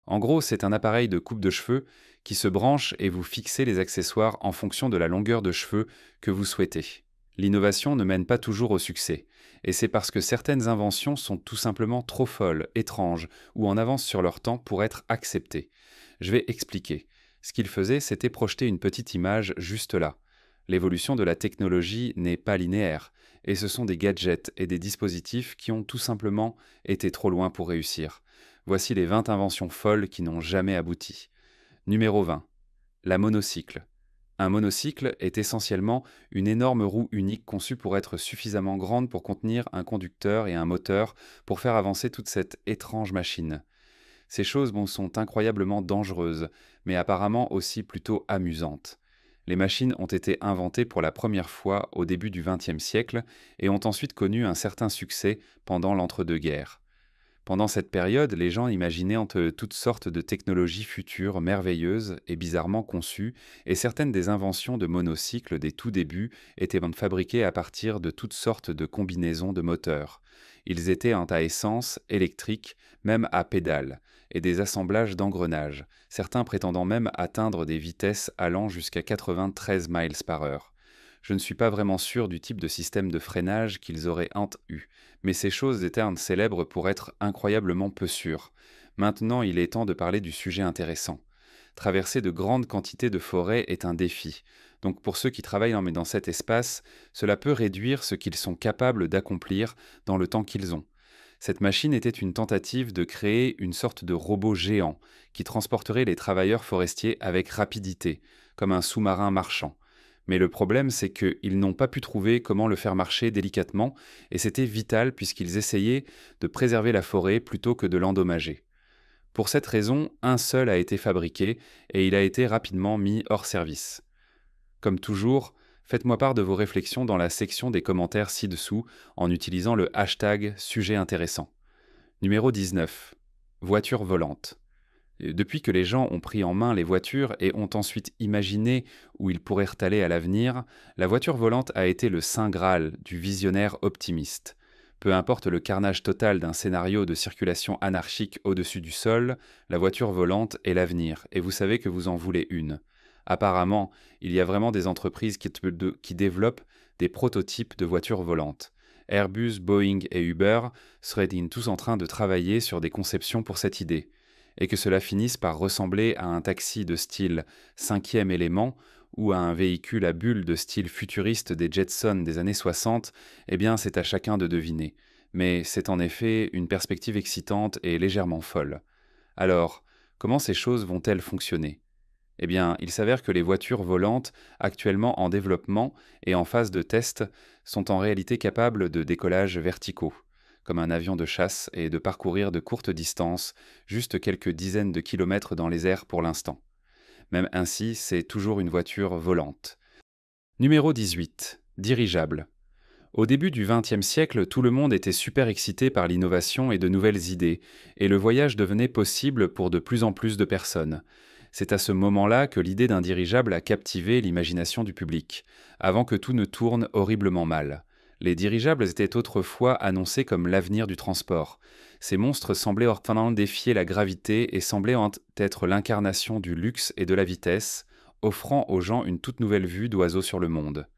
En gros, c'est un appareil de coupe de cheveux qui se branche et vous fixez les accessoires en fonction de la longueur de cheveux que vous souhaitez. L'innovation ne mène pas toujours au succès, et c'est parce que certaines inventions sont tout simplement trop folles, étranges ou en avance sur leur temps pour être acceptées. Je vais expliquer. Ce qu'il faisait, c'était projeter une petite image juste là. L'évolution de la technologie n'est pas linéaire, et ce sont des gadgets et des dispositifs qui ont tout simplement été trop loin pour réussir. Voici les 20 inventions folles qui n'ont jamais abouti. Numéro 20. La monocycle. Un monocycle est essentiellement une énorme roue unique conçue pour être suffisamment grande pour contenir un conducteur et un moteur pour faire avancer toute cette étrange machine. Ces choses sont incroyablement dangereuses, mais apparemment aussi plutôt amusantes. Les machines ont été inventées pour la première fois au début du XXe siècle et ont ensuite connu un certain succès pendant l'entre-deux-guerres. Pendant cette période, les gens imaginaient toutes sortes de technologies futures merveilleuses et bizarrement conçues, et certaines des inventions de monocycles des tout débuts étaient fabriquées à partir de toutes sortes de combinaisons de moteurs. Ils étaient à essence, électriques, même à pédales, et des assemblages d'engrenages, certains prétendant même atteindre des vitesses allant jusqu'à 93 miles par heure. Je ne suis pas vraiment sûr du type de système de freinage qu'ils auraient eu, mais ces choses étaient célèbres pour être incroyablement peu sûres. Maintenant, il est temps de parler du sujet intéressant. Traverser de grandes quantités de forêt est un défi. Donc pour ceux qui travaillent dans cet espace, cela peut réduire ce qu'ils sont capables d'accomplir dans le temps qu'ils ont. Cette machine était une tentative de créer une sorte de robot géant qui transporterait les travailleurs forestiers avec rapidité, comme un sous-marin marchand. Mais le problème, c'est qu'ils n'ont pas pu trouver comment le faire marcher délicatement, et c'était vital puisqu'ils essayaient de préserver la forêt plutôt que de l'endommager. Pour cette raison, un seul a été fabriqué, et il a été rapidement mis hors service. Comme toujours, faites-moi part de vos réflexions dans la section des commentaires ci-dessous en utilisant le hashtag sujet intéressant. Numéro 19. Voiture volante. Depuis que les gens ont pris en main les voitures et ont ensuite imaginé où ils pourraient aller à l'avenir, la voiture volante a été le saint graal du visionnaire optimiste. Peu importe le carnage total d'un scénario de circulation anarchique au-dessus du sol, la voiture volante est l'avenir, et vous savez que vous en voulez une. Apparemment, il y a vraiment des entreprises qui développent des prototypes de voitures volantes. Airbus, Boeing et Uber seraient-ils tous en train de travailler sur des conceptions pour cette idée, et que cela finisse par ressembler à un taxi de style cinquième élément ou à un véhicule à bulles de style futuriste des Jetsons des années 60, eh bien c'est à chacun de deviner. Mais c'est en effet une perspective excitante et légèrement folle. Alors, comment ces choses vont-elles fonctionner ? Eh bien, il s'avère que les voitures volantes, actuellement en développement et en phase de test, sont en réalité capables de décollages verticaux, comme un avion de chasse, et de parcourir de courtes distances, juste quelques dizaines de kilomètres dans les airs pour l'instant. Même ainsi, c'est toujours une voiture volante. Numéro 18. Dirigeable. Au début du XXe siècle, tout le monde était super excité par l'innovation et de nouvelles idées, et le voyage devenait possible pour de plus en plus de personnes. C'est à ce moment-là que l'idée d'un dirigeable a captivé l'imagination du public, avant que tout ne tourne horriblement mal. Les dirigeables étaient autrefois annoncés comme l'avenir du transport. Ces monstres semblaient orphelins défier la gravité et semblaient être l'incarnation du luxe et de la vitesse, offrant aux gens une toute nouvelle vue d'oiseaux sur le monde.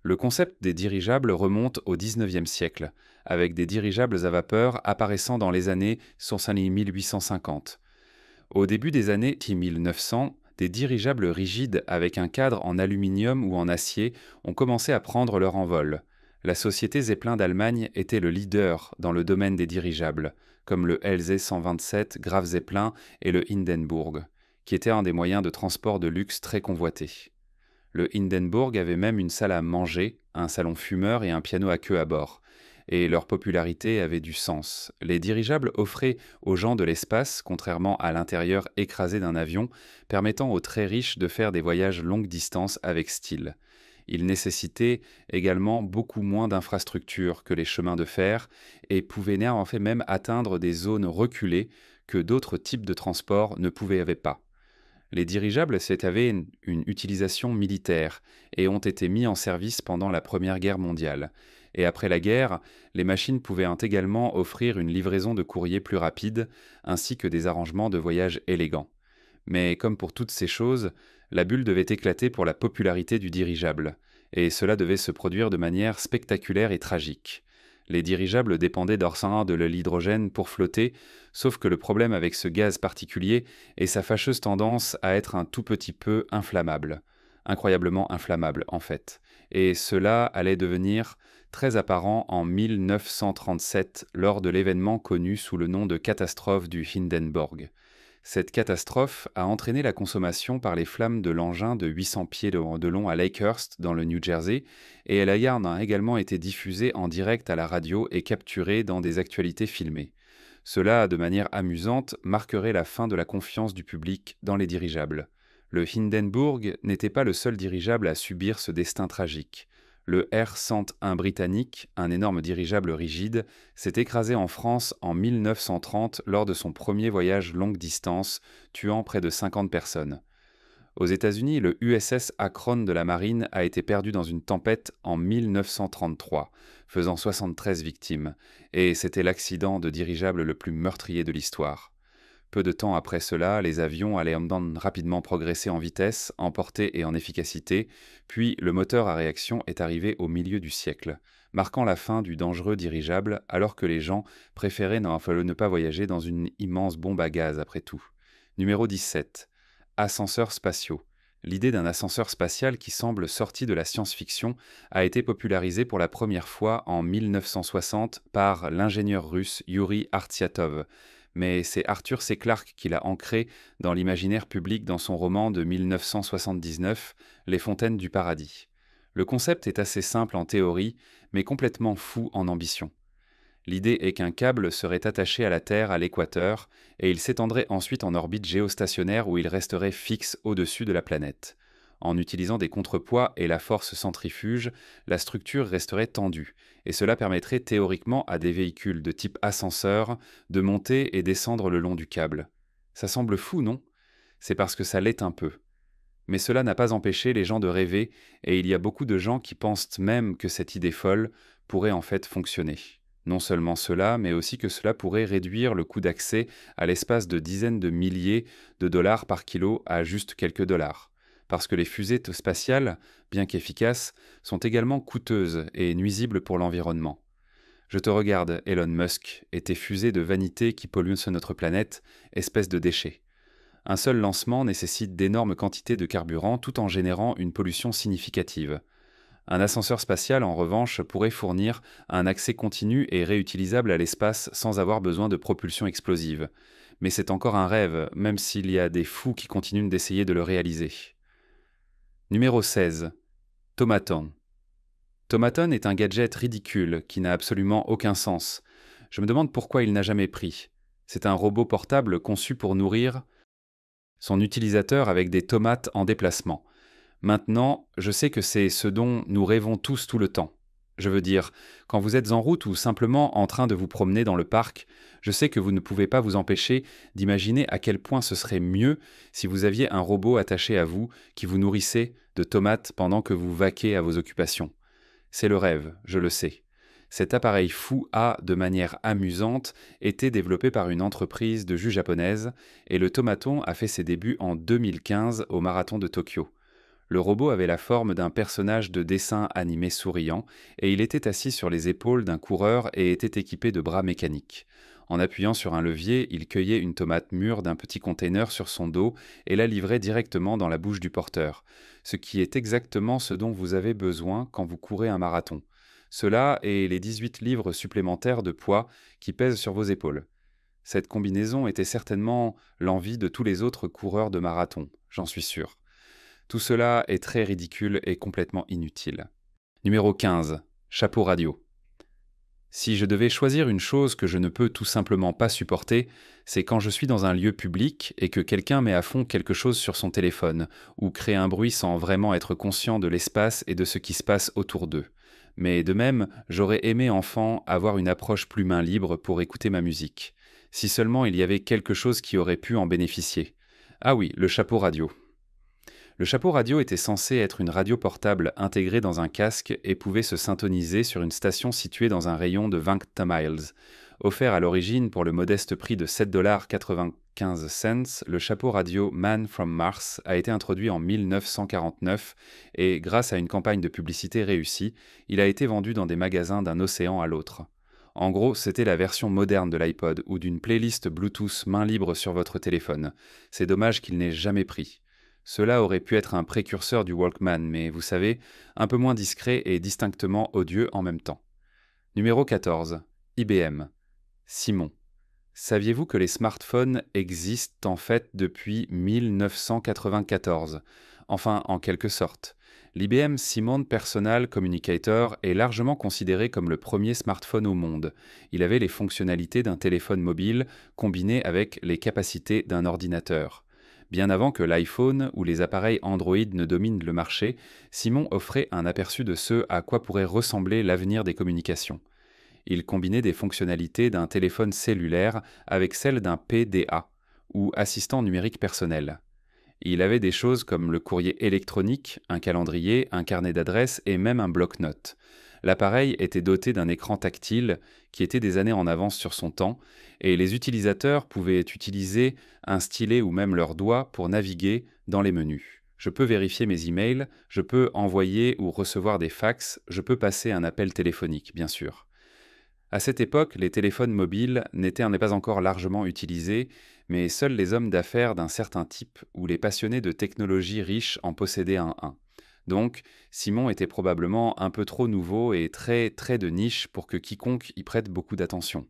Le concept des dirigeables remonte au XIXe siècle, avec des dirigeables à vapeur apparaissant dans les années 1850. Au début des années 1900, des dirigeables rigides avec un cadre en aluminium ou en acier ont commencé à prendre leur envol. La société Zeppelin d'Allemagne était le leader dans le domaine des dirigeables, comme le LZ-127 Graf Zeppelin et le Hindenburg, qui était un des moyens de transport de luxe très convoités. Le Hindenburg avait même une salle à manger, un salon fumeur et un piano à queue à bord. Et leur popularité avait du sens. Les dirigeables offraient aux gens de l'espace, contrairement à l'intérieur écrasé d'un avion, permettant aux très riches de faire des voyages longue distance avec style. Ils nécessitaient également beaucoup moins d'infrastructures que les chemins de fer et pouvaient en fait même atteindre des zones reculées que d'autres types de transports ne pouvaient pas. Les dirigeables avaient une utilisation militaire et ont été mis en service pendant la Première Guerre mondiale. Et après la guerre, les machines pouvaient également offrir une livraison de courrier plus rapide, ainsi que des arrangements de voyage élégants. Mais comme pour toutes ces choses, la bulle devait éclater pour la popularité du dirigeable, et cela devait se produire de manière spectaculaire et tragique. Les dirigeables dépendaient d'orsain de l'hydrogène pour flotter, sauf que le problème avec ce gaz particulier est sa fâcheuse tendance à être un tout petit peu inflammable. Incroyablement inflammable, en fait. Et cela allait devenir très apparent en 1937 lors de l'événement connu sous le nom de catastrophe du Hindenburg. Cette catastrophe a entraîné la consommation par les flammes de l'engin de 800 pieds de long à Lakehurst, dans le New Jersey, et la yarn a également été diffusée en direct à la radio et capturée dans des actualités filmées. Cela, de manière amusante, marquerait la fin de la confiance du public dans les dirigeables. Le Hindenburg n'était pas le seul dirigeable à subir ce destin tragique. Le R-101 britannique, un énorme dirigeable rigide, s'est écrasé en France en 1930 lors de son premier voyage longue distance, tuant près de 50 personnes. Aux États-Unis, le USS Akron de la marine a été perdu dans une tempête en 1933, faisant 73 victimes, et c'était l'accident de dirigeable le plus meurtrier de l'histoire. Peu de temps après cela, les avions allaient rapidement progresser en vitesse, en portée et en efficacité, puis le moteur à réaction est arrivé au milieu du siècle, marquant la fin du dangereux dirigeable alors que les gens préféraient ne pas voyager dans une immense bombe à gaz après tout. Numéro 17. Ascenseurs spatiaux. L'idée d'un ascenseur spatial qui semble sorti de la science-fiction a été popularisée pour la première fois en 1960 par l'ingénieur russe Yuri Artyatov, mais c'est Arthur C. Clarke qui l'a ancré dans l'imaginaire public dans son roman de 1979, Les Fontaines du Paradis. Le concept est assez simple en théorie, mais complètement fou en ambition. L'idée est qu'un câble serait attaché à la Terre à l'équateur, et il s'étendrait ensuite en orbite géostationnaire où il resterait fixe au-dessus de la planète. En utilisant des contrepoids et la force centrifuge, la structure resterait tendue, et cela permettrait théoriquement à des véhicules de type ascenseur de monter et descendre le long du câble. Ça semble fou, non? C'est parce que ça l'est un peu. Mais cela n'a pas empêché les gens de rêver, et il y a beaucoup de gens qui pensent même que cette idée folle pourrait en fait fonctionner. Non seulement cela, mais aussi que cela pourrait réduire le coût d'accès à l'espace de dizaines de milliers de dollars par kilo à juste quelques dollars. Parce que les fusées spatiales, bien qu'efficaces, sont également coûteuses et nuisibles pour l'environnement. Je te regarde, Elon Musk, et tes fusées de vanité qui polluent notre planète, espèce de déchets. Un seul lancement nécessite d'énormes quantités de carburant tout en générant une pollution significative. Un ascenseur spatial, en revanche, pourrait fournir un accès continu et réutilisable à l'espace sans avoir besoin de propulsion explosive. Mais c'est encore un rêve, même s'il y a des fous qui continuent d'essayer de le réaliser. Numéro 16. Tomaton. Tomaton est un gadget ridicule qui n'a absolument aucun sens. Je me demande pourquoi il n'a jamais pris. C'est un robot portable conçu pour nourrir son utilisateur avec des tomates en déplacement. Maintenant, je sais que c'est ce dont nous rêvons tous tout le temps. Je veux dire, quand vous êtes en route ou simplement en train de vous promener dans le parc, je sais que vous ne pouvez pas vous empêcher d'imaginer à quel point ce serait mieux si vous aviez un robot attaché à vous qui vous nourrissait de tomates pendant que vous vaquez à vos occupations. C'est le rêve, je le sais. Cet appareil fou a, de manière amusante, été développé par une entreprise de jus japonaise et le Tomaton a fait ses débuts en 2015 au marathon de Tokyo. Le robot avait la forme d'un personnage de dessin animé souriant et il était assis sur les épaules d'un coureur et était équipé de bras mécaniques. En appuyant sur un levier, il cueillait une tomate mûre d'un petit container sur son dos et la livrait directement dans la bouche du porteur, ce qui est exactement ce dont vous avez besoin quand vous courez un marathon. Cela et les 18 livres supplémentaires de poids qui pèsent sur vos épaules. Cette combinaison était certainement l'envie de tous les autres coureurs de marathon, j'en suis sûr. Tout cela est très ridicule et complètement inutile. Numéro 15. Chapeau radio. Si je devais choisir une chose que je ne peux tout simplement pas supporter, c'est quand je suis dans un lieu public et que quelqu'un met à fond quelque chose sur son téléphone, ou crée un bruit sans vraiment être conscient de l'espace et de ce qui se passe autour d'eux. Mais de même, j'aurais aimé enfant avoir une approche plus main libre pour écouter ma musique. Si seulement il y avait quelque chose qui aurait pu en bénéficier. Ah oui, le chapeau radio. Le chapeau radio était censé être une radio portable intégrée dans un casque et pouvait se syntoniser sur une station située dans un rayon de 20 miles. Offert à l'origine pour le modeste prix de 7,95 $, le chapeau radio Man from Mars a été introduit en 1949 et, grâce à une campagne de publicité réussie, il a été vendu dans des magasins d'un océan à l'autre. En gros, c'était la version moderne de l'iPod ou d'une playlist Bluetooth main libre sur votre téléphone. C'est dommage qu'il n'ait jamais pris. Cela aurait pu être un précurseur du Walkman, mais vous savez, un peu moins discret et distinctement odieux en même temps. Numéro 14. IBM. Simon. Saviez-vous que les smartphones existent en fait depuis 1994 ? Enfin, en quelque sorte. L'IBM Simon Personal Communicator est largement considéré comme le premier smartphone au monde. Il avait les fonctionnalités d'un téléphone mobile combinées avec les capacités d'un ordinateur. Bien avant que l'iPhone ou les appareils Android ne dominent le marché, Simon offrait un aperçu de ce à quoi pourrait ressembler l'avenir des communications. Il combinait des fonctionnalités d'un téléphone cellulaire avec celles d'un PDA, ou assistant numérique personnel. Il avait des choses comme le courrier électronique, un calendrier, un carnet d'adresses et même un bloc-notes. L'appareil était doté d'un écran tactile qui était des années en avance sur son temps, et les utilisateurs pouvaient utiliser un stylet ou même leurs doigts pour naviguer dans les menus. Je peux vérifier mes emails, je peux envoyer ou recevoir des fax, je peux passer un appel téléphonique, bien sûr. À cette époque, les téléphones mobiles n'étaient pas encore largement utilisés, mais seuls les hommes d'affaires d'un certain type ou les passionnés de technologies riches en possédaient un. Donc, Simon était probablement un peu trop nouveau et très de niche pour que quiconque y prête beaucoup d'attention.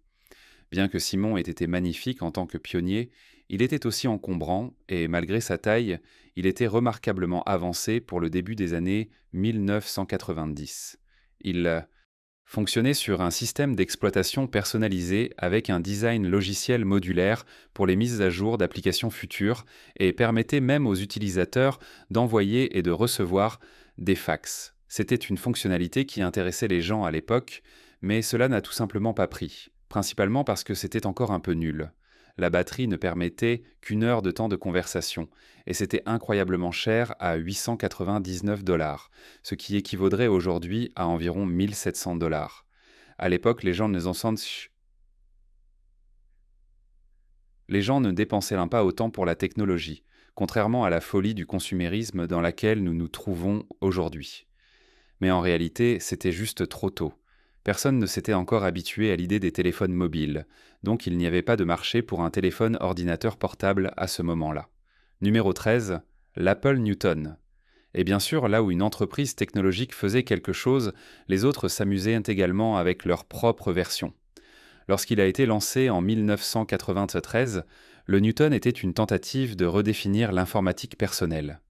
Bien que Simon ait été magnifique en tant que pionnier, il était aussi encombrant et, malgré sa taille, il était remarquablement avancé pour le début des années 1990. Il fonctionnait sur un système d'exploitation personnalisé avec un design logiciel modulaire pour les mises à jour d'applications futures et permettait même aux utilisateurs d'envoyer et de recevoir des fax. C'était une fonctionnalité qui intéressait les gens à l'époque, mais cela n'a tout simplement pas pris, principalement parce que c'était encore un peu nul. La batterie ne permettait qu'1 heure de temps de conversation, et c'était incroyablement cher à 899 $, ce qui équivaudrait aujourd'hui à environ 1700 $. À l'époque, les gens ne dépensaient pas autant pour la technologie, contrairement à la folie du consumérisme dans laquelle nous nous trouvons aujourd'hui. Mais en réalité, c'était juste trop tôt. Personne ne s'était encore habitué à l'idée des téléphones mobiles, donc il n'y avait pas de marché pour un téléphone ordinateur portable à ce moment-là. Numéro 13, l'Apple Newton. Et bien sûr, là où une entreprise technologique faisait quelque chose, les autres s'amusaient également avec leur propre version. Lorsqu'il a été lancé en 1993, le Newton était une tentative de redéfinir l'informatique personnelle.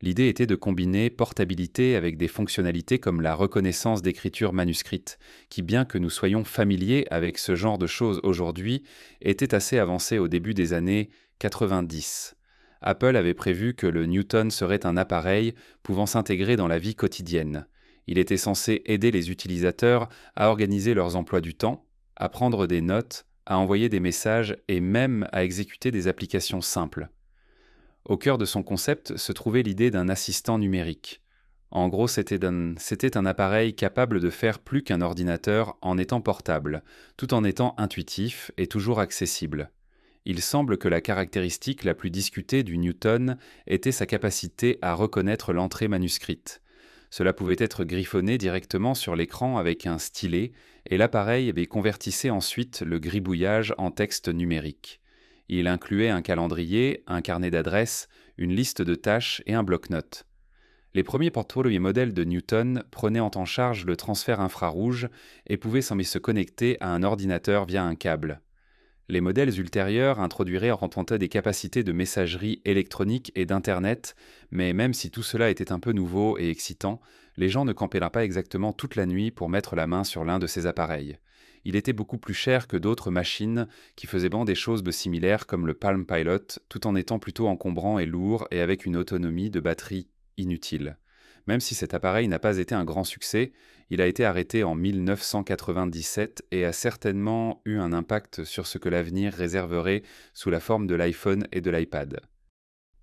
L'idée était de combiner portabilité avec des fonctionnalités comme la reconnaissance d'écriture manuscrite, qui, bien que nous soyons familiers avec ce genre de choses aujourd'hui, était assez avancée au début des années 90. Apple avait prévu que le Newton serait un appareil pouvant s'intégrer dans la vie quotidienne. Il était censé aider les utilisateurs à organiser leurs emplois du temps, à prendre des notes, à envoyer des messages et même à exécuter des applications simples. Au cœur de son concept se trouvait l'idée d'un assistant numérique. En gros, c'était un appareil capable de faire plus qu'un ordinateur en étant portable, tout en étant intuitif et toujours accessible. Il semble que la caractéristique la plus discutée du Newton était sa capacité à reconnaître l'entrée manuscrite. Cela pouvait être griffonné directement sur l'écran avec un stylet, et l'appareil convertissait ensuite le gribouillage en texte numérique. Il incluait un calendrier, un carnet d'adresses, une liste de tâches et un bloc-notes. Les premiers portefeuilles modèles de Newton prenaient en charge le transfert infrarouge et pouvaient se connecter à un ordinateur via un câble. Les modèles ultérieurs introduiraient en tant des capacités de messagerie électronique et d'Internet, mais même si tout cela était un peu nouveau et excitant, les gens ne campaient pas exactement toute la nuit pour mettre la main sur l'un de ces appareils. Il était beaucoup plus cher que d'autres machines qui faisaient des choses similaires comme le Palm Pilot, tout en étant plutôt encombrant et lourd et avec une autonomie de batterie inutile. Même si cet appareil n'a pas été un grand succès, il a été arrêté en 1997 et a certainement eu un impact sur ce que l'avenir réserverait sous la forme de l'iPhone et de l'iPad.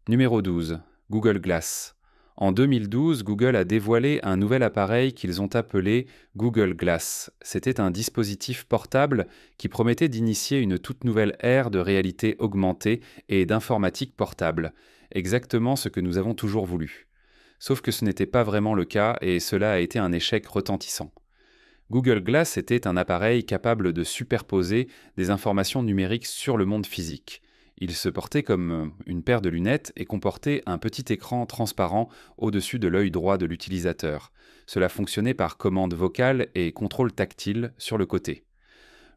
Numéro 12. Google Glass. En 2012, Google a dévoilé un nouvel appareil qu'ils ont appelé Google Glass. C'était un dispositif portable qui promettait d'initier une toute nouvelle ère de réalité augmentée et d'informatique portable, exactement ce que nous avons toujours voulu. Sauf que ce n'était pas vraiment le cas et cela a été un échec retentissant. Google Glass était un appareil capable de superposer des informations numériques sur le monde physique. Il se portait comme une paire de lunettes et comportait un petit écran transparent au-dessus de l'œil droit de l'utilisateur. Cela fonctionnait par commande vocale et contrôle tactile sur le côté.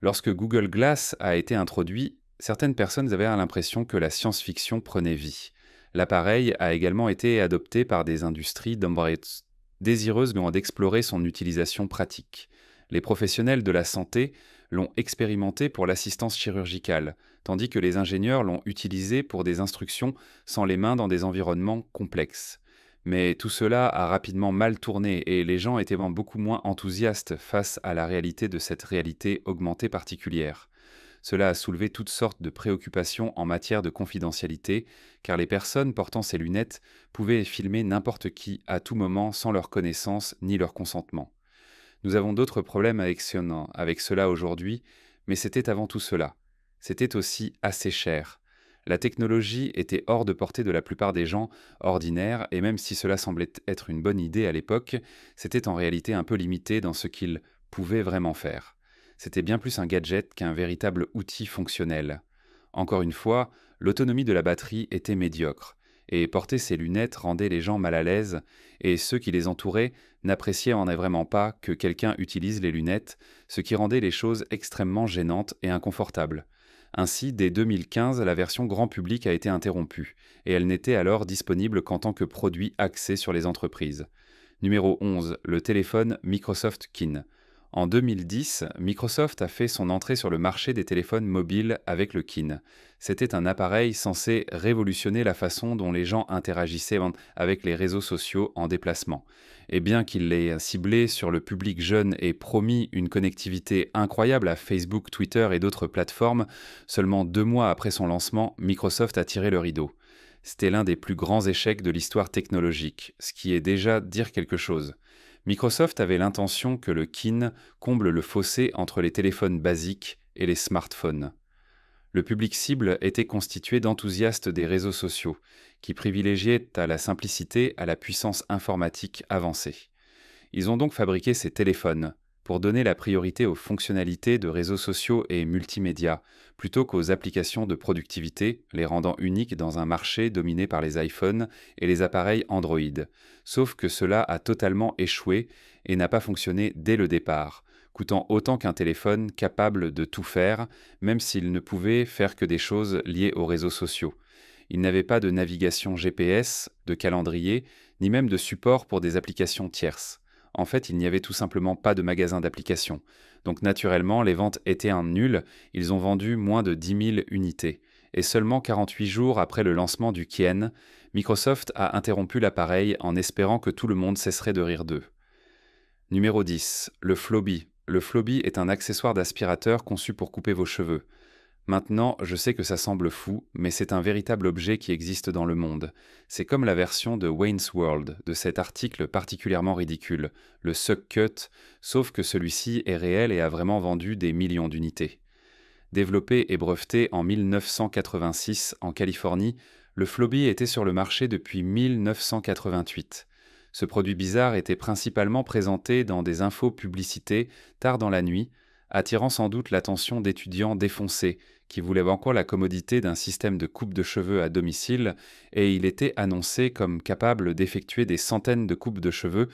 Lorsque Google Glass a été introduit, certaines personnes avaient l'impression que la science-fiction prenait vie. L'appareil a également été adopté par des industries désireuses d'explorer son utilisation pratique. Les professionnels de la santé l'ont expérimenté pour l'assistance chirurgicale, tandis que les ingénieurs l'ont utilisé pour des instructions sans les mains dans des environnements complexes. Mais tout cela a rapidement mal tourné et les gens étaient beaucoup moins enthousiastes face à la réalité de cette réalité augmentée particulière. Cela a soulevé toutes sortes de préoccupations en matière de confidentialité, car les personnes portant ces lunettes pouvaient filmer n'importe qui à tout moment sans leur connaissance ni leur consentement. Nous avons d'autres problèmes avec cela aujourd'hui, mais c'était avant tout cela. C'était aussi assez cher. La technologie était hors de portée de la plupart des gens ordinaires, et même si cela semblait être une bonne idée à l'époque, c'était en réalité un peu limité dans ce qu'ils pouvaient vraiment faire. C'était bien plus un gadget qu'un véritable outil fonctionnel. Encore une fois, l'autonomie de la batterie était médiocre, et porter ces lunettes rendait les gens mal à l'aise, et ceux qui les entouraient n'appréciaient vraiment pas que quelqu'un utilise les lunettes, ce qui rendait les choses extrêmement gênantes et inconfortables. Ainsi, dès 2015, la version grand public a été interrompue, et elle n'était alors disponible qu'en tant que produit axé sur les entreprises. Numéro 11. Le téléphone Microsoft Kin. En 2010, Microsoft a fait son entrée sur le marché des téléphones mobiles avec le Kin. C'était un appareil censé révolutionner la façon dont les gens interagissaient avec les réseaux sociaux en déplacement. Et bien qu'il l'ait ciblé sur le public jeune et promis une connectivité incroyable à Facebook, Twitter et d'autres plateformes, seulement 2 mois après son lancement, Microsoft a tiré le rideau. C'était l'un des plus grands échecs de l'histoire technologique, ce qui est déjà dire quelque chose. Microsoft avait l'intention que le Kin comble le fossé entre les téléphones basiques et les smartphones. Le public cible était constitué d'enthousiastes des réseaux sociaux, qui privilégiaient à la simplicité à la puissance informatique avancée. Ils ont donc fabriqué ces téléphones pour donner la priorité aux fonctionnalités de réseaux sociaux et multimédia, plutôt qu'aux applications de productivité, les rendant uniques dans un marché dominé par les iPhones et les appareils Android. Sauf que cela a totalement échoué et n'a pas fonctionné dès le départ, coûtant autant qu'un téléphone capable de tout faire, même s'il ne pouvait faire que des choses liées aux réseaux sociaux. Il n'avait pas de navigation GPS, de calendrier, ni même de support pour des applications tierces. En fait, il n'y avait tout simplement pas de magasin d'applications. Donc naturellement, les ventes étaient un nul, ils ont vendu moins de 10 000 unités. Et seulement 48 jours après le lancement du Kin, Microsoft a interrompu l'appareil en espérant que tout le monde cesserait de rire d'eux. Numéro 10. Le Floby. Le Floby est un accessoire d'aspirateur conçu pour couper vos cheveux. Maintenant, je sais que ça semble fou, mais c'est un véritable objet qui existe dans le monde. C'est comme la version de Wayne's World, de cet article particulièrement ridicule, le Suck Cut, sauf que celui-ci est réel et a vraiment vendu des millions d'unités. Développé et breveté en 1986 en Californie, le Floby était sur le marché depuis 1988. Ce produit bizarre était principalement présenté dans des infos-publicités tard dans la nuit, attirant sans doute l'attention d'étudiants défoncés qui voulaient encore la commodité d'un système de coupe de cheveux à domicile, et il était annoncé comme capable d'effectuer des centaines de coupes de cheveux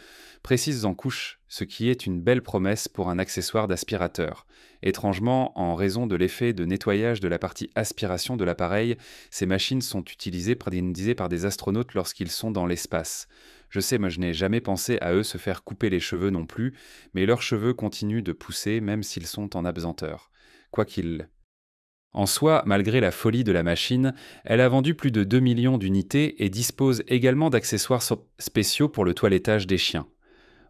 précises en couches, ce qui est une belle promesse pour un accessoire d'aspirateur. Étrangement, en raison de l'effet de nettoyage de la partie aspiration de l'appareil, ces machines sont utilisées par des astronautes lorsqu'ils sont dans l'espace. Je sais, moi je n'ai jamais pensé à eux se faire couper les cheveux non plus, mais leurs cheveux continuent de pousser même s'ils sont en apesanteur. Quoiqu'il... En soi, malgré la folie de la machine, elle a vendu plus de 2 millions d'unités et dispose également d'accessoires spéciaux pour le toilettage des chiens.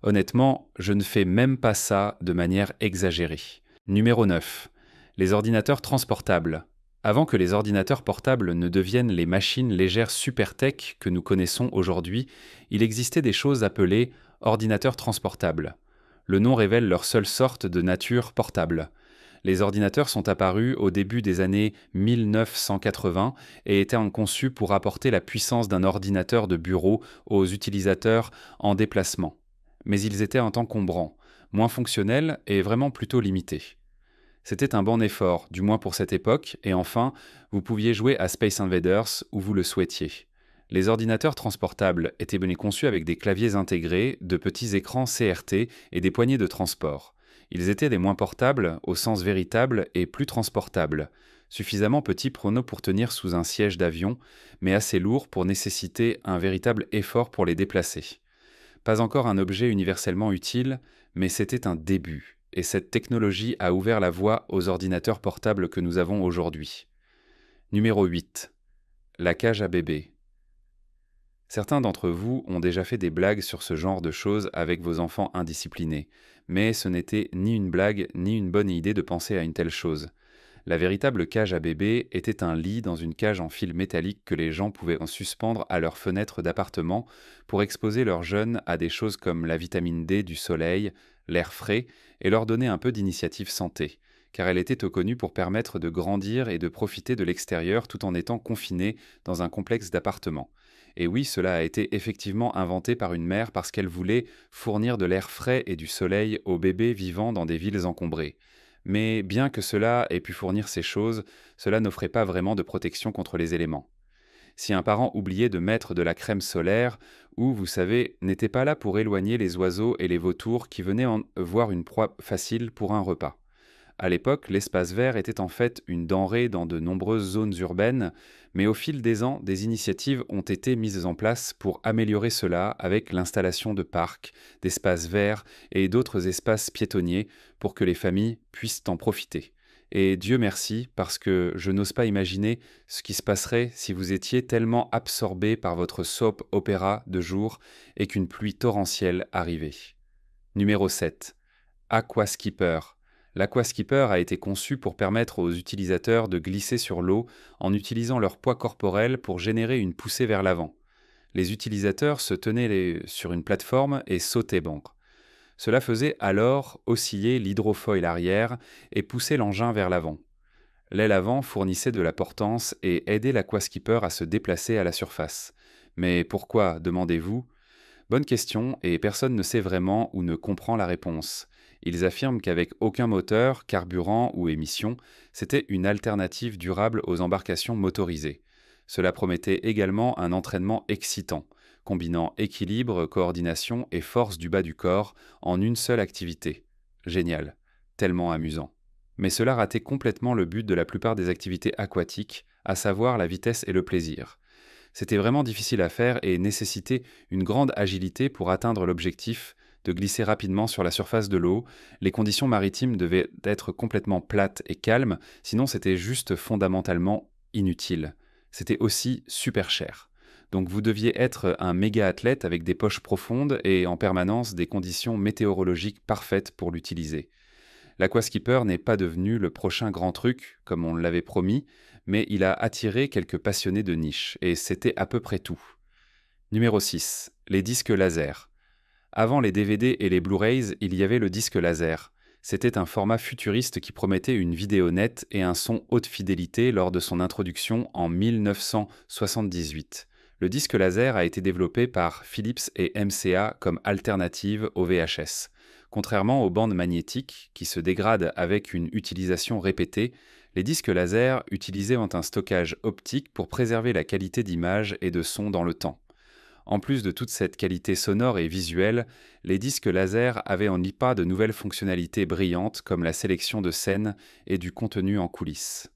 Honnêtement, je ne fais même pas ça de manière exagérée. Numéro 9. Les ordinateurs transportables. Avant que les ordinateurs portables ne deviennent les machines légères super tech que nous connaissons aujourd'hui, il existait des choses appelées ordinateurs transportables. Le nom révèle leur seule sorte de nature portable. Les ordinateurs sont apparus au début des années 1980 et étaient conçus pour apporter la puissance d'un ordinateur de bureau aux utilisateurs en déplacement. Mais ils étaient encombrants, moins fonctionnels et vraiment plutôt limités. C'était un bon effort, du moins pour cette époque, et enfin, vous pouviez jouer à Space Invaders où vous le souhaitiez. Les ordinateurs transportables étaient conçus avec des claviers intégrés, de petits écrans CRT et des poignées de transport. Ils étaient des moins portables, au sens véritable, et plus transportables, suffisamment petits pour tenir sous un siège d'avion, mais assez lourds pour nécessiter un véritable effort pour les déplacer. Pas encore un objet universellement utile, mais c'était un début, et cette technologie a ouvert la voie aux ordinateurs portables que nous avons aujourd'hui. Numéro 8. La cage à bébé. Certains d'entre vous ont déjà fait des blagues sur ce genre de choses avec vos enfants indisciplinés, mais ce n'était ni une blague ni une bonne idée de penser à une telle chose. La véritable cage à bébé était un lit dans une cage en fil métallique que les gens pouvaient en suspendre à leurs fenêtres d'appartement pour exposer leurs jeunes à des choses comme la vitamine D du soleil, l'air frais et leur donner un peu d'initiative santé, car elle était connue pour permettre de grandir et de profiter de l'extérieur tout en étant confinés dans un complexe d'appartements. Et oui, cela a été effectivement inventé par une mère parce qu'elle voulait fournir de l'air frais et du soleil aux bébés vivant dans des villes encombrées. Mais bien que cela ait pu fournir ces choses, cela n'offrait pas vraiment de protection contre les éléments. Si un parent oubliait de mettre de la crème solaire, ou, vous savez, n'était pas là pour éloigner les oiseaux et les vautours qui venaient voir une proie facile pour un repas. À l'époque, l'espace vert était en fait une denrée dans de nombreuses zones urbaines, mais au fil des ans, des initiatives ont été mises en place pour améliorer cela avec l'installation de parcs, d'espaces verts et d'autres espaces piétonniers pour que les familles puissent en profiter. Et Dieu merci, parce que je n'ose pas imaginer ce qui se passerait si vous étiez tellement absorbé par votre soap opéra de jour et qu'une pluie torrentielle arrivait. Numéro 7. Aquaskipper. L'Aquaskipper a été conçu pour permettre aux utilisateurs de glisser sur l'eau en utilisant leur poids corporel pour générer une poussée vers l'avant. Les utilisateurs se tenaient sur une plateforme et sautaient bon. Cela faisait alors osciller l'hydrofoil arrière et pousser l'engin vers l'avant. L'aile avant fournissait de la portance et aidait l'Aquaskipper à se déplacer à la surface. Mais pourquoi, demandez-vous? Bonne question, et personne ne sait vraiment ou ne comprend la réponse. Ils affirment qu'avec aucun moteur, carburant ou émission, c'était une alternative durable aux embarcations motorisées. Cela promettait également un entraînement excitant, combinant équilibre, coordination et force du bas du corps en une seule activité. Génial, tellement amusant. Mais cela ratait complètement le but de la plupart des activités aquatiques, à savoir la vitesse et le plaisir. C'était vraiment difficile à faire et nécessitait une grande agilité pour atteindre l'objectif de glisser rapidement sur la surface de l'eau. Les conditions maritimes devaient être complètement plates et calmes, sinon c'était juste fondamentalement inutile. C'était aussi super cher. Donc vous deviez être un méga athlète avec des poches profondes et en permanence des conditions météorologiques parfaites pour l'utiliser. L'Aquaskipper n'est pas devenu le prochain grand truc, comme on l'avait promis, mais il a attiré quelques passionnés de niche, et c'était à peu près tout. Numéro 6. Les disques laser. Avant les DVD et les Blu-rays, il y avait le disque laser. C'était un format futuriste qui promettait une vidéo nette et un son haute fidélité lors de son introduction en 1978. Le disque laser a été développé par Philips et MCA comme alternative au VHS. Contrairement aux bandes magnétiques, qui se dégradent avec une utilisation répétée, les disques laser utilisaient un stockage optique pour préserver la qualité d'image et de son dans le temps. En plus de toute cette qualité sonore et visuelle, les disques laser avaient en IPA de nouvelles fonctionnalités brillantes comme la sélection de scènes et du contenu en coulisses.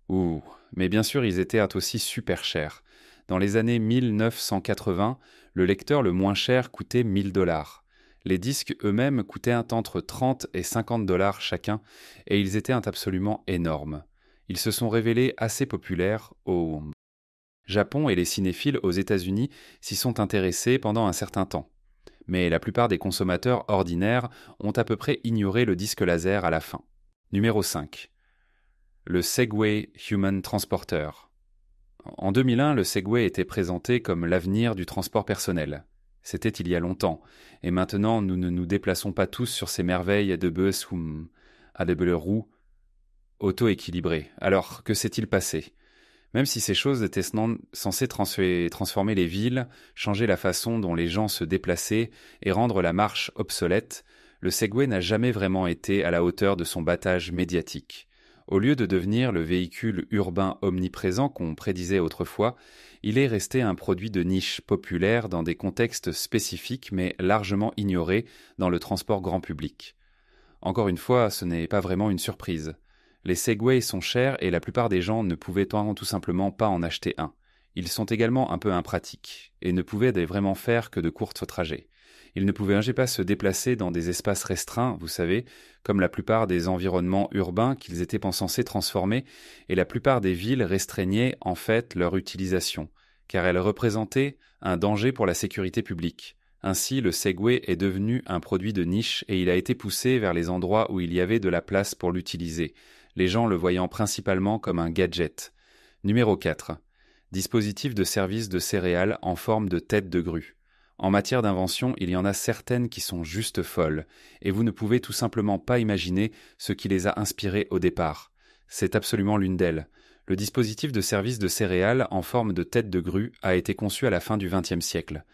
Ouh, mais bien sûr ils étaient aussi super chers. Dans les années 1980, le lecteur le moins cher coûtait 1000 $. Les disques eux-mêmes coûtaient entre 30 et 50 $ chacun, et ils étaient absolument énormes. Ils se sont révélés assez populaires au Japon, et les cinéphiles aux États-Unis s'y sont intéressés pendant un certain temps. Mais la plupart des consommateurs ordinaires ont à peu près ignoré le disque laser à la fin. Numéro 5. le Segway Human Transporter. En 2001, le Segway était présenté comme l'avenir du transport personnel. C'était il y a longtemps, et maintenant nous ne nous déplaçons pas tous sur ces merveilles de Bösum, à de belles roues auto-équilibrées. Alors, que s'est-il passé? Même si ces choses étaient censées transformer les villes, changer la façon dont les gens se déplaçaient et rendre la marche obsolète, le Segway n'a jamais vraiment été à la hauteur de son battage médiatique. Au lieu de devenir le véhicule urbain omniprésent qu'on prédisait autrefois, il est resté un produit de niche populaire dans des contextes spécifiques mais largement ignoré dans le transport grand public. Encore une fois, ce n'est pas vraiment une surprise. Les Segways sont chers et la plupart des gens ne pouvaient tout simplement pas en acheter un. Ils sont également un peu impratiques et ne pouvaient vraiment faire que de courts trajets. Ils ne pouvaient pas se déplacer dans des espaces restreints, vous savez, comme la plupart des environnements urbains qu'ils étaient censés transformer, et la plupart des villes restreignaient en fait leur utilisation, car elles représentaient un danger pour la sécurité publique. Ainsi, le Segway est devenu un produit de niche et il a été poussé vers les endroits où il y avait de la place pour l'utiliser, les gens le voyant principalement comme un gadget. Numéro 4. Dispositif de service de céréales en forme de tête de grue. En matière d'invention, il y en a certaines qui sont juste folles, et vous ne pouvez tout simplement pas imaginer ce qui les a inspirées au départ. C'est absolument l'une d'elles. Le dispositif de service de céréales en forme de tête de grue a été conçu à la fin du XXe siècle.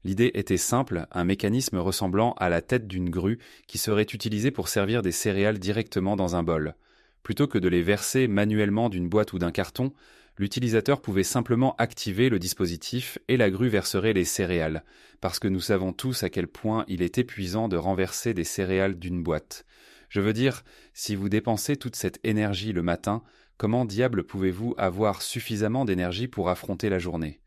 L'idée était simple, un mécanisme ressemblant à la tête d'une grue qui serait utilisé pour servir des céréales directement dans un bol. Plutôt que de les verser manuellement d'une boîte ou d'un carton, l'utilisateur pouvait simplement activer le dispositif et la grue verserait les céréales, parce que nous savons tous à quel point il est épuisant de renverser des céréales d'une boîte. Je veux dire, si vous dépensez toute cette énergie le matin, comment diable pouvez-vous avoir suffisamment d'énergie pour affronter la journée ?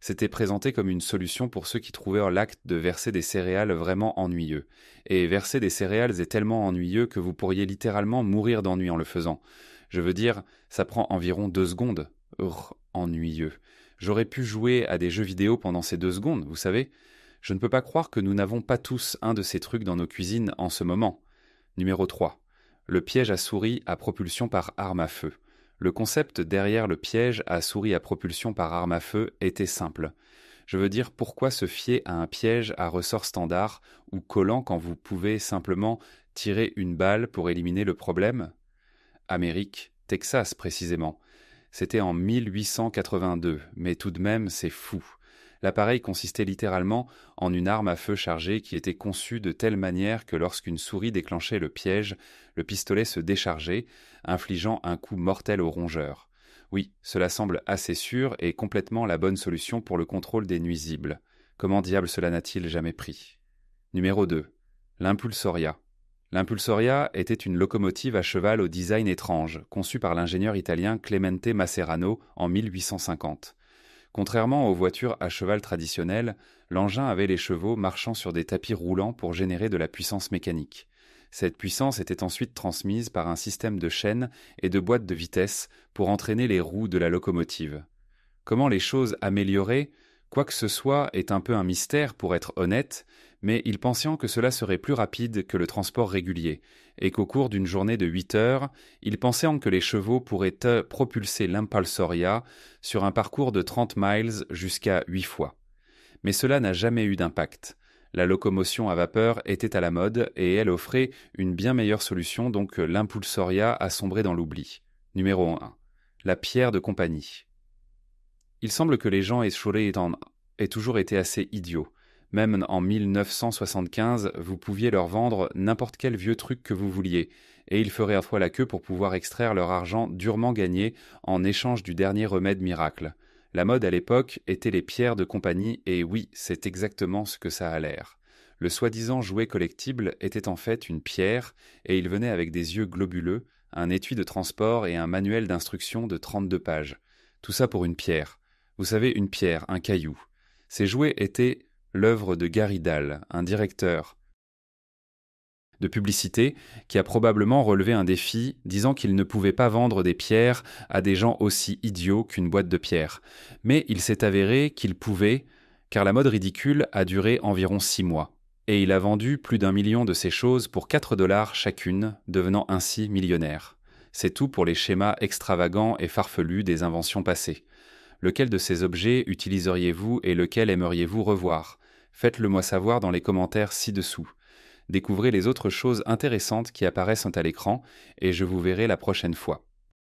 C'était présenté comme une solution pour ceux qui trouvaient l'acte de verser des céréales vraiment ennuyeux. Et verser des céréales est tellement ennuyeux que vous pourriez littéralement mourir d'ennui en le faisant. Je veux dire, ça prend environ 2 secondes. Ennuyeux. J'aurais pu jouer à des jeux vidéo pendant ces 2 secondes, vous savez. Je ne peux pas croire que nous n'avons pas tous un de ces trucs dans nos cuisines en ce moment. Numéro 3. Le piège à souris à propulsion par arme à feu. Le concept derrière le piège à souris à propulsion par arme à feu était simple. Je veux dire, pourquoi se fier à un piège à ressort standard ou collant quand vous pouvez simplement tirer une balle pour éliminer le problème ? Amérique, Texas précisément. C'était en 1882, mais tout de même c'est fou. L'appareil consistait littéralement en une arme à feu chargée qui était conçue de telle manière que lorsqu'une souris déclenchait le piège, le pistolet se déchargeait, infligeant un coup mortel au rongeur. Oui, cela semble assez sûr et complètement la bonne solution pour le contrôle des nuisibles. Comment diable cela n'a-t-il jamais pris ? Numéro 2. L'impulsoria. L'impulsoria était une locomotive à cheval au design étrange, conçue par l'ingénieur italien Clemente Macerano en 1850. Contrairement aux voitures à cheval traditionnelles, l'engin avait les chevaux marchant sur des tapis roulants pour générer de la puissance mécanique. Cette puissance était ensuite transmise par un système de chaînes et de boîtes de vitesse pour entraîner les roues de la locomotive. Comment les choses améliorées, quoi que ce soit, est un peu un mystère pour être honnête, mais ils pensaient que cela serait plus rapide que le transport régulier, et qu'au cours d'une journée de 8 heures, ils pensaient que les chevaux pourraient propulser l'impulsoria sur un parcours de 30 miles jusqu'à 8 fois. Mais cela n'a jamais eu d'impact. La locomotion à vapeur était à la mode et elle offrait une bien meilleure solution, donc l'impulsoria a sombré dans l'oubli. Numéro 1. La pierre de compagnie. Il semble que les gens échaudés aient toujours été assez idiots. Même en 1975, vous pouviez leur vendre n'importe quel vieux truc que vous vouliez, et ils feraient à fois la queue pour pouvoir extraire leur argent durement gagné en échange du dernier remède miracle. La mode à l'époque était les pierres de compagnie, et oui, c'est exactement ce que ça a l'air. Le soi-disant jouet collectible était en fait une pierre, et il venait avec des yeux globuleux, un étui de transport et un manuel d'instruction de 32 pages. Tout ça pour une pierre. Vous savez, une pierre, un caillou. Ces jouets étaient l'œuvre de Gary Dahl, un directeur de publicité qui a probablement relevé un défi disant qu'il ne pouvait pas vendre des pierres à des gens aussi idiots qu'une boîte de pierres. Mais il s'est avéré qu'il pouvait, car la mode ridicule a duré environ 6 mois. Et il a vendu plus d'1 million de ces choses pour $4 chacune, devenant ainsi millionnaire. C'est tout pour les schémas extravagants et farfelus des inventions passées. Lequel de ces objets utiliseriez-vous et lequel aimeriez-vous revoir? Faites-le moi savoir dans les commentaires ci-dessous. Découvrez les autres choses intéressantes qui apparaissent à l'écran et je vous verrai la prochaine fois.